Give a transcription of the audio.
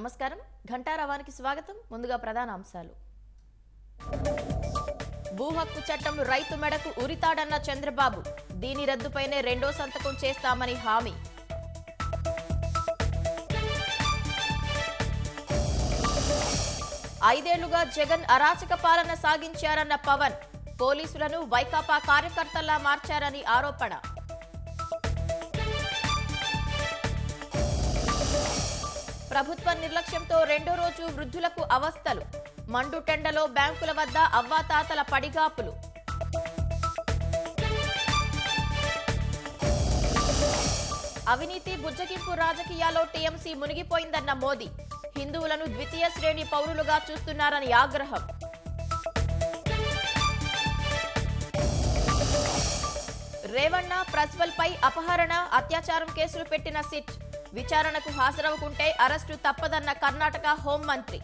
నమస్కారం ఘంటారావానికి స్వాగతం ముందుగా ప్రధాన అంశాలు భూ హక్కు చట్టం రైతు మెడకు ఉరితాడన్న చంద్రబాబు దీని రద్దుపైనే రెండో సంతకం చేస్తామని హామీ ఐదేళ్లుగా జగన్ అరాచక పాలన సాగించారన్న పవన్ పోలీసులను వైకాపా కార్యకర్తల్లా మార్చారని ఆరోపణ ప్రభుత్వ నిర్లక్ష్యంతో రెండో రోజు వృద్ధులకు అవస్థలు మండుటెండలో బ్యాంకుల వద్ద అవ్వాతాతల పడిగాపులు అవినీతి బుజ్జగింపు రాజకీయాల్లో టీఎంసీ మునిగిపోయిందన్న మోదీ హిందువులను ద్వితీయ శ్రేణి పౌరులుగా చూస్తున్నారని ఆగ్రహం రేవಣ್ణ ప్రజ్వల్ పై అపహరణ అత్యాచారం కేసులు పెట్టిన సిట్ విచారణకు హాజరవుకుంటే అరెస్టు తప్పదన్న కర్ణాటక హోంమంత్రి